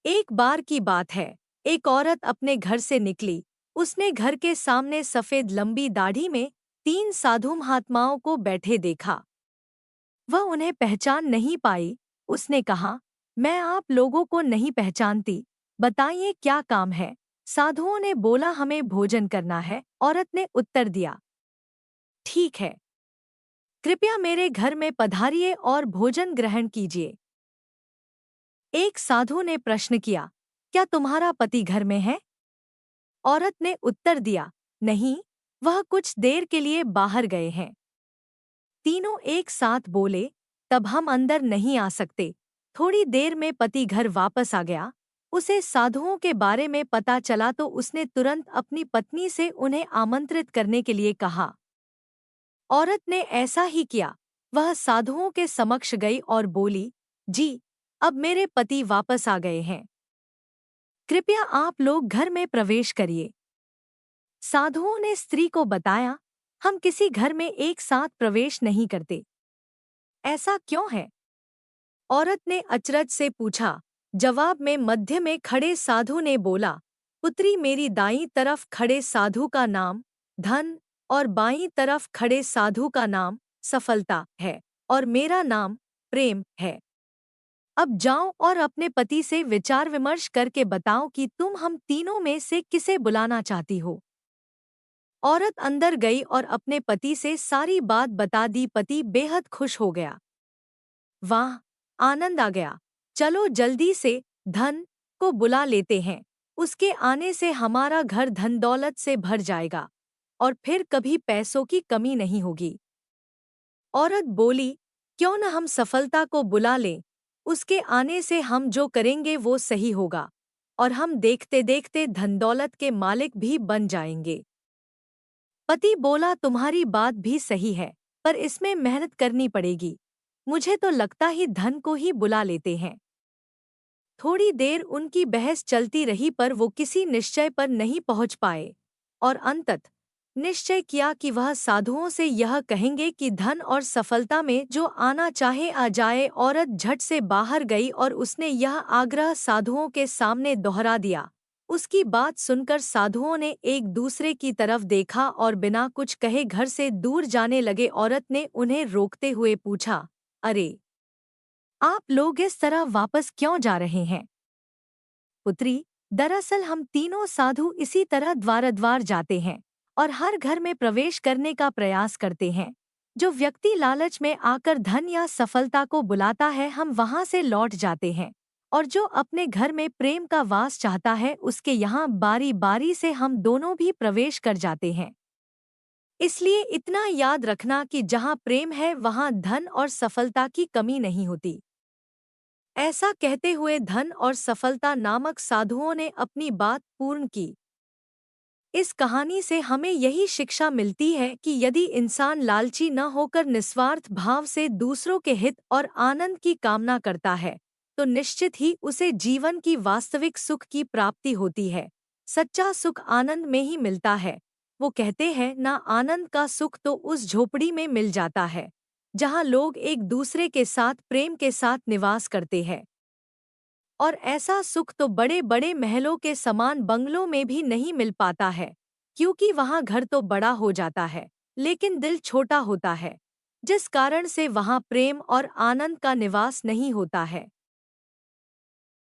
एक बार की बात है, एक औरत अपने घर से निकली। उसने घर के सामने सफेद लंबी दाढ़ी में 3 साधु महात्माओं को बैठे देखा। वह उन्हें पहचान नहीं पाई। उसने कहा, मैं आप लोगों को नहीं पहचानती, बताइए क्या काम है। साधुओं ने बोला, हमें भोजन करना है। औरत ने उत्तर दिया, ठीक है, कृपया मेरे घर में पधारिए और भोजन ग्रहण कीजिए। एक साधु ने प्रश्न किया, क्या तुम्हारा पति घर में है? औरत ने उत्तर दिया, नहीं, वह कुछ देर के लिए बाहर गए हैं। तीनों एक साथ बोले, तब हम अंदर नहीं आ सकते। थोड़ी देर में पति घर वापस आ गया। उसे साधुओं के बारे में पता चला तो उसने तुरंत अपनी पत्नी से उन्हें आमंत्रित करने के लिए कहा। औरत ने ऐसा ही किया। वह साधुओं के समक्ष गई और बोली, जी, अब मेरे पति वापस आ गए हैं, कृपया आप लोग घर में प्रवेश करिए। साधुओं ने स्त्री को बताया, हम किसी घर में एक साथ प्रवेश नहीं करते। ऐसा क्यों है? औरत ने अचरज से पूछा। जवाब में मध्य में खड़े साधु ने बोला, पुत्री, मेरी दाईं तरफ खड़े साधु का नाम धन और बाईं तरफ खड़े साधु का नाम सफलता है और मेरा नाम प्रेम है। अब जाओ और अपने पति से विचार विमर्श करके बताओ कि तुम हम तीनों में से किसे बुलाना चाहती हो। औरत अंदर गई और अपने पति से सारी बात बता दी। पति बेहद खुश हो गया। वाह, आनंद आ गया, चलो जल्दी से धन को बुला लेते हैं। उसके आने से हमारा घर धन दौलत से भर जाएगा और फिर कभी पैसों की कमी नहीं होगी। औरत बोली, क्यों न हम सफलता को बुला लें। उसके आने से हम जो करेंगे वो सही होगा और हम देखते देखते धन दौलत के मालिक भी बन जाएंगे। पति बोला, तुम्हारी बात भी सही है, पर इसमें मेहनत करनी पड़ेगी। मुझे तो लगता ही धन को ही बुला लेते हैं। थोड़ी देर उनकी बहस चलती रही पर वो किसी निश्चय पर नहीं पहुंच पाए और अंततः निश्चय किया कि वह साधुओं से यह कहेंगे कि धन और सफलता में जो आना चाहे आ जाए। औरत झट से बाहर गई और उसने यह आग्रह साधुओं के सामने दोहरा दिया। उसकी बात सुनकर साधुओं ने एक दूसरे की तरफ देखा और बिना कुछ कहे घर से दूर जाने लगे। औरत ने उन्हें रोकते हुए पूछा, अरे, आप लोग इस तरह वापस क्यों जा रहे हैं? पुत्री, दरअसल हम तीनों साधु इसी तरह द्वार जाते हैं और हर घर में प्रवेश करने का प्रयास करते हैं। जो व्यक्ति लालच में आकर धन या सफलता को बुलाता है, हम वहां से लौट जाते हैं, और जो अपने घर में प्रेम का वास चाहता है, उसके यहाँ बारी बारी से हम दोनों भी प्रवेश कर जाते हैं। इसलिए इतना याद रखना कि जहाँ प्रेम है वहाँ धन और सफलता की कमी नहीं होती। ऐसा कहते हुए धन और सफलता नामक साधुओं ने अपनी बात पूर्ण की। इस कहानी से हमें यही शिक्षा मिलती है कि यदि इंसान लालची न होकर निस्वार्थ भाव से दूसरों के हित और आनंद की कामना करता है, तो निश्चित ही उसे जीवन की वास्तविक सुख की प्राप्ति होती है। सच्चा सुख आनंद में ही मिलता है। वो कहते हैं ना, आनंद का सुख तो उस झोपड़ी में मिल जाता है जहाँ लोग एक दूसरे के साथ प्रेम के साथ निवास करते हैं। और ऐसा सुख तो बड़े बड़े महलों के समान बंगलों में भी नहीं मिल पाता है, क्योंकि वहाँ घर तो बड़ा हो जाता है लेकिन दिल छोटा होता है, जिस कारण से वहाँ प्रेम और आनंद का निवास नहीं होता है।